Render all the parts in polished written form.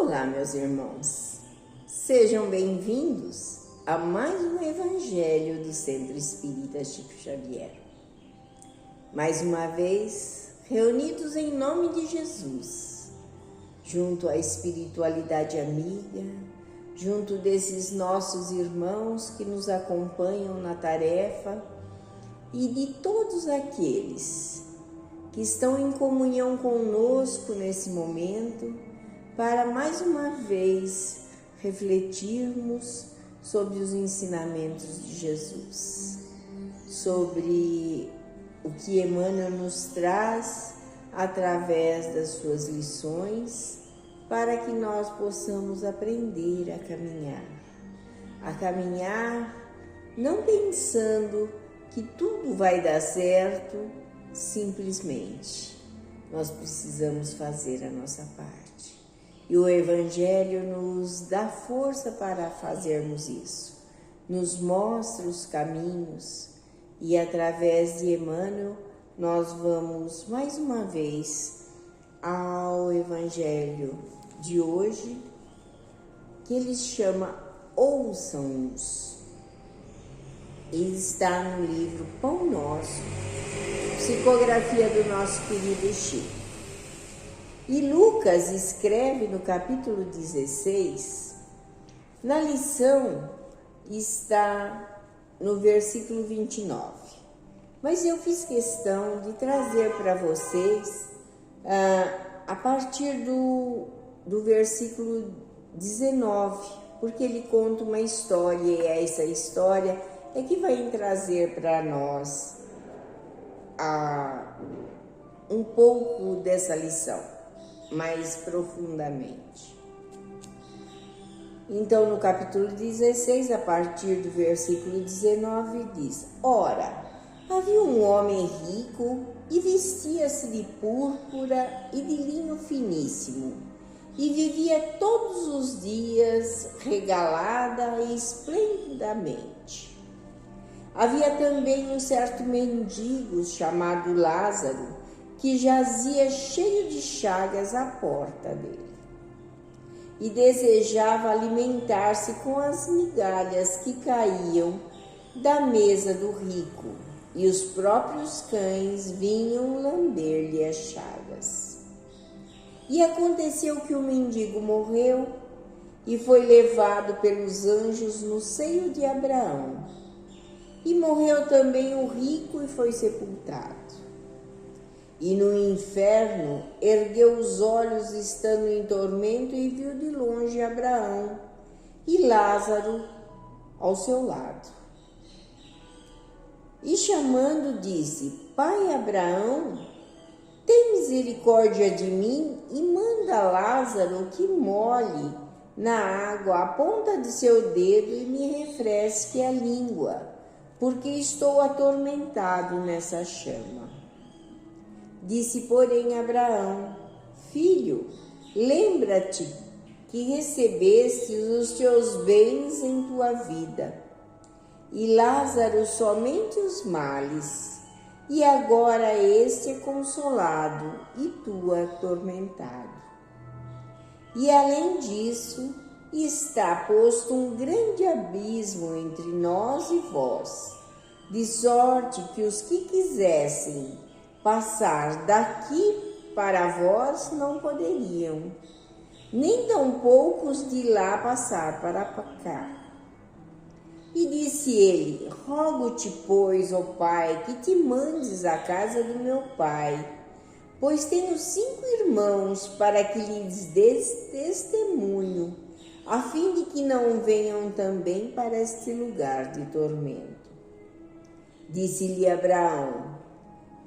Olá, meus irmãos, sejam bem-vindos a mais um Evangelho do Centro Espírita Chico Xavier. Mais uma vez, reunidos em nome de Jesus, junto à espiritualidade amiga, junto desses nossos irmãos que nos acompanham na tarefa e de todos aqueles que estão em comunhão conosco nesse momento, para mais uma vez refletirmos sobre os ensinamentos de Jesus, sobre o que Emmanuel nos traz através das suas lições, para que nós possamos aprender a caminhar não pensando que tudo vai dar certo, simplesmente. Nós precisamos fazer a nossa parte. E o Evangelho nos dá força para fazermos isso. Nos mostra os caminhos e através de Emmanuel nós vamos mais uma vez ao Evangelho de hoje, que ele chama Ouçam-nos. Ele está no livro Pão Nosso, psicografia do nosso querido Chico. E Lucas escreve no capítulo 16, na lição está no versículo 29. Mas eu fiz questão de trazer para vocês a partir do versículo 19, porque ele conta uma história e essa história é que vai trazer para nós um pouco dessa lição, mais profundamente. Então, no capítulo 16, a partir do versículo 19, diz: Ora, havia um homem rico e vestia-se de púrpura e de linho finíssimo, e vivia todos os dias regalada e esplendidamente. Havia também um certo mendigo chamado Lázaro, que jazia cheio de chagas à porta dele, e desejava alimentar-se com as migalhas que caíam da mesa do rico, e os próprios cães vinham lamber-lhe as chagas. E aconteceu que o mendigo morreu e foi levado pelos anjos no seio de Abraão. E morreu também o rico e foi sepultado. E no inferno ergueu os olhos estando em tormento e viu de longe Abraão e Lázaro ao seu lado. E chamando disse: Pai Abraão, tem misericórdia de mim e manda Lázaro que molhe na água a ponta de seu dedo e me refresque a língua, porque estou atormentado nessa chama. Disse, porém, Abraão: Filho, lembra-te que recebeste os teus bens em tua vida, e Lázaro somente os males, e agora este é consolado e tu atormentado. E além disso, está posto um grande abismo entre nós e vós, de sorte que os que quisessem passar daqui para vós não poderiam, nem tampouco os de lá passar para cá. E disse ele: Rogo-te, pois, ó Pai, que te mandes à casa do meu pai, pois tenho 5 irmãos, para que lhes des testemunho, a fim de que não venham também para este lugar de tormento. Disse-lhe Abraão: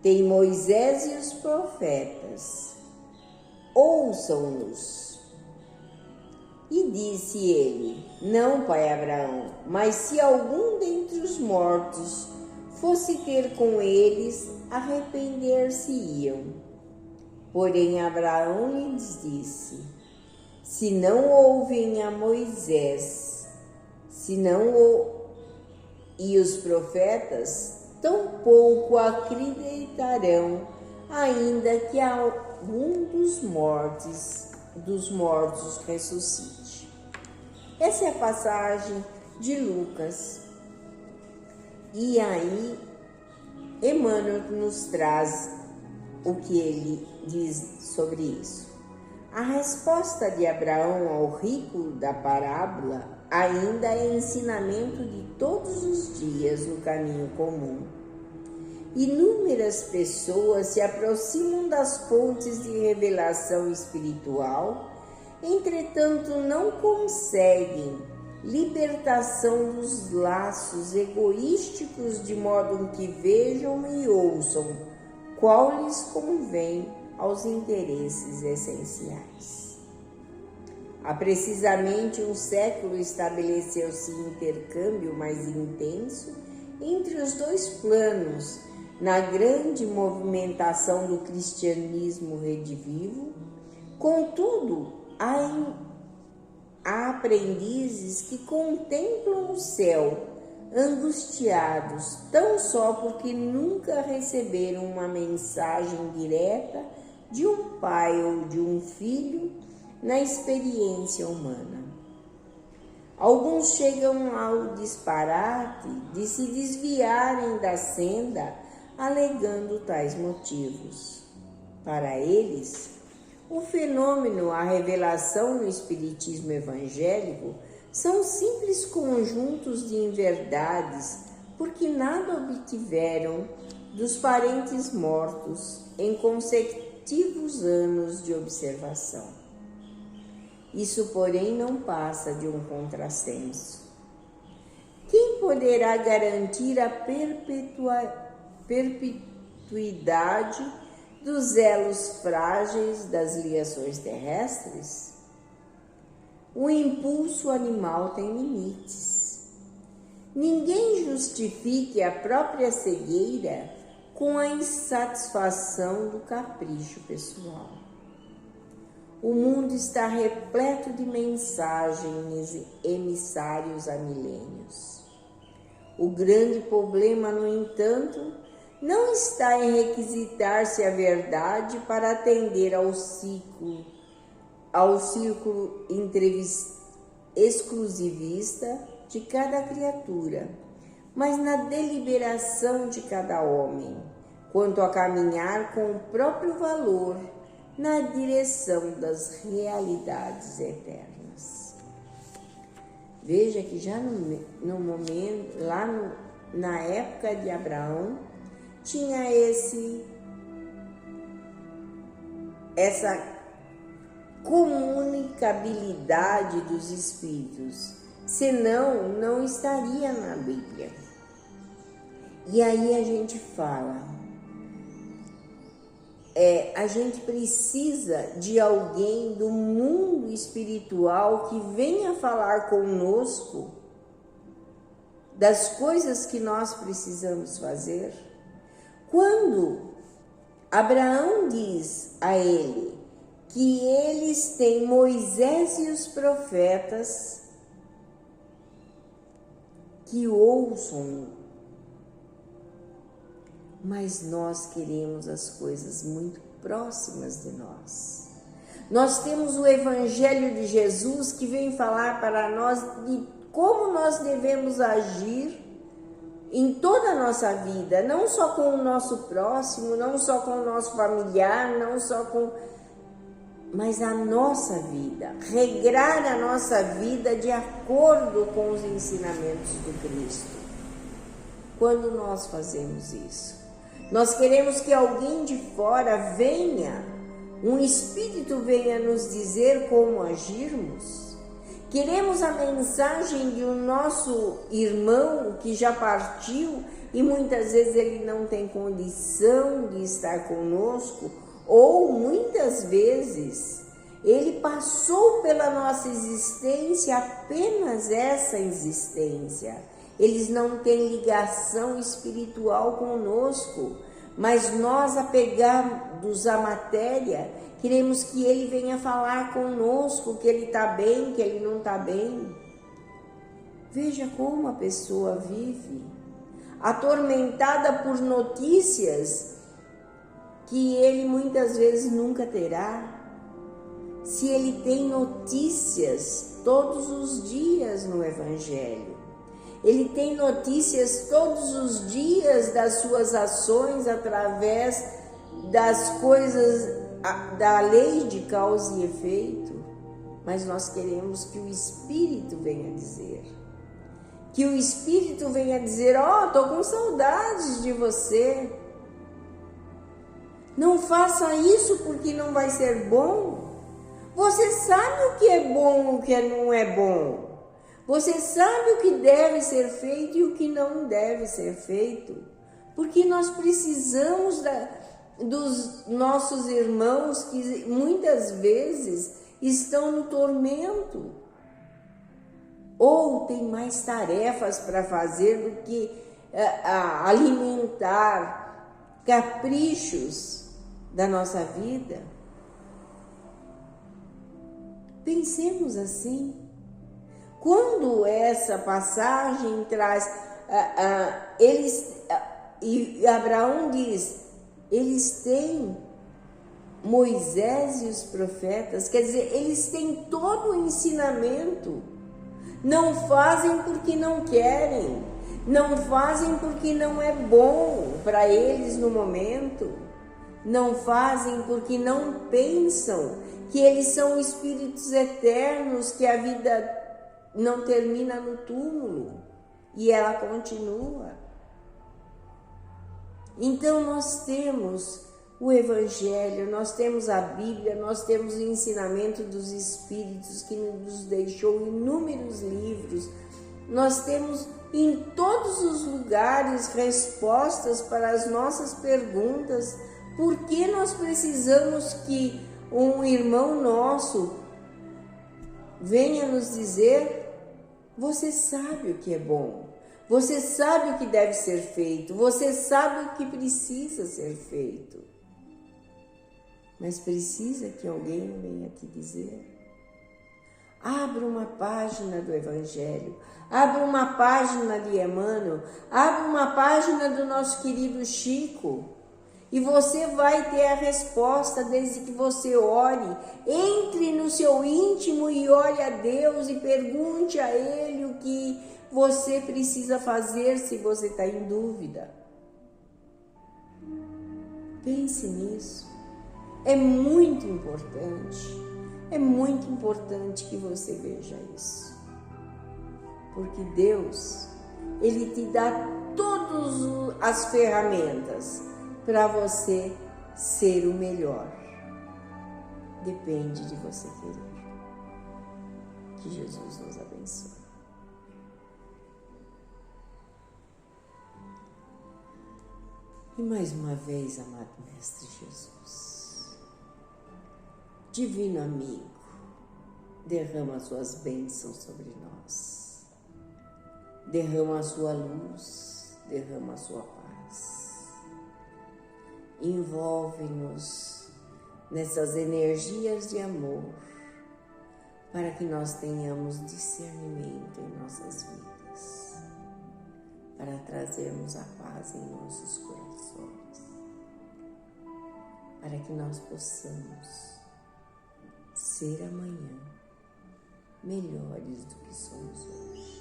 Tem Moisés e os profetas, ouçam-nos. E disse ele: Não, pai Abraão, mas se algum dentre os mortos fosse ter com eles, arrepender-se-iam. Porém Abraão lhes disse: Se não ouvem a Moisés, e os profetas, tampouco acreditarão, ainda que algum dos mortos dos mortos ressuscite. Essa é a passagem de Lucas. E aí, Emmanuel nos traz o que ele diz sobre isso. A resposta de Abraão ao rico da parábola ainda é ensinamento de todos os dias no caminho comum. Inúmeras pessoas se aproximam das fontes de revelação espiritual, entretanto não conseguem libertação dos laços egoísticos de modo que vejam e ouçam qual lhes convém aos interesses essenciais. Há precisamente um século estabeleceu-se intercâmbio mais intenso entre os dois planos na grande movimentação do cristianismo redivivo. Contudo, há aprendizes que contemplam o céu angustiados tão só porque nunca receberam uma mensagem direta de um pai ou de um filho na experiência humana. Alguns chegam ao disparate de se desviarem da senda alegando tais motivos. Para eles, o fenômeno, a revelação no espiritismo evangélico são simples conjuntos de inverdades, porque nada obtiveram dos parentes mortos em consecutivos anos de observação. Isso, porém, não passa de um contrassenso. Quem poderá garantir a perpetuidade dos elos frágeis das ligações terrestres? O impulso animal tem limites. Ninguém justifique a própria cegueira com a insatisfação do capricho pessoal. O mundo está repleto de mensagens emissários há milênios. O grande problema, no entanto, não está em requisitar-se a verdade para atender ao círculo exclusivista de cada criatura, mas na deliberação de cada homem, quanto a caminhar com o próprio valor na direção das realidades eternas. Veja que já no momento, na época de Abraão, tinha essa comunicabilidade dos espíritos, senão não estaria na Bíblia. E aí a gente fala, a gente precisa de alguém do mundo espiritual que venha falar conosco das coisas que nós precisamos fazer. Quando Abraão diz a ele que eles têm Moisés e os profetas que ouçam, mas nós queremos as coisas muito próximas de nós. Nós temos o Evangelho de Jesus que vem falar para nós de como nós devemos agir em toda a nossa vida, não só com o nosso próximo, não só com o nosso familiar, mas a nossa vida, regrar a nossa vida de acordo com os ensinamentos do Cristo. Quando nós fazemos isso, nós queremos que alguém de fora venha, um espírito venha nos dizer como agirmos. Queremos a mensagem de um nosso irmão que já partiu e muitas vezes ele não tem condição de estar conosco, ou muitas vezes ele passou pela nossa existência apenas essa existência. Eles não têm ligação espiritual conosco, mas nós, apegados à matéria, queremos que ele venha falar conosco, que ele está bem, que ele não está bem. Veja como a pessoa vive, atormentada por notícias que ele muitas vezes nunca terá. se ele tem notícias todos os dias no Evangelho. Ele tem notícias todos os dias das suas ações através das coisas da lei de causa e efeito. Mas nós queremos que o Espírito venha dizer. Que o Espírito venha dizer: ó, tô com saudades de você. Não faça isso porque não vai ser bom. Você sabe o que é bom e o que não é bom. Você sabe o que deve ser feito e o que não deve ser feito. Porque nós precisamos dos nossos irmãos que muitas vezes estão no tormento. Ou tem mais tarefas para fazer do que alimentar caprichos da nossa vida. Pensemos assim. Quando essa passagem traz, e Abraão diz, eles têm Moisés e os profetas, quer dizer, eles têm todo o ensinamento. Não fazem porque não querem, não fazem porque não é bom para eles no momento, não fazem porque não pensam que eles são espíritos eternos, que a vida não termina no túmulo e ela continua. Então nós temos o Evangelho, nós temos a Bíblia, nós temos o ensinamento dos Espíritos que nos deixou inúmeros livros, nós temos em todos os lugares respostas para as nossas perguntas. Por que nós precisamos que um irmão nosso venha nos dizer: você sabe o que é bom, você sabe o que deve ser feito, você sabe o que precisa ser feito, mas precisa que alguém venha te dizer. Abra uma página do Evangelho, abra uma página de Emmanuel, abra uma página do nosso querido Chico, e você vai ter a resposta desde que você ore. Entre no seu íntimo e olhe a Deus e pergunte a Ele o que você precisa fazer se você está em dúvida. Pense nisso. É muito importante que você veja isso. Porque Deus, Ele te dá todas as ferramentas para você ser o melhor. Depende de você querer. Que Jesus nos abençoe. E mais uma vez, amado Mestre Jesus, Divino Amigo, derrama suas bênçãos sobre nós. Derrama a sua luz, derrama a sua paz. Envolve-nos nessas energias de amor, para que nós tenhamos discernimento em nossas vidas, para trazermos a paz em nossos corações, para que nós possamos ser amanhã melhores do que somos hoje.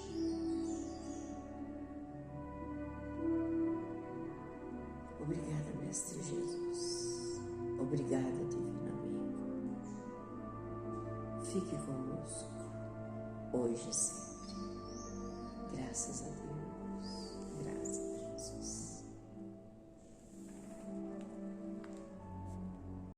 Obrigada, Mestre Jesus. Obrigada, Divino Amigo. Fique conosco, hoje e sempre. Graças a Deus.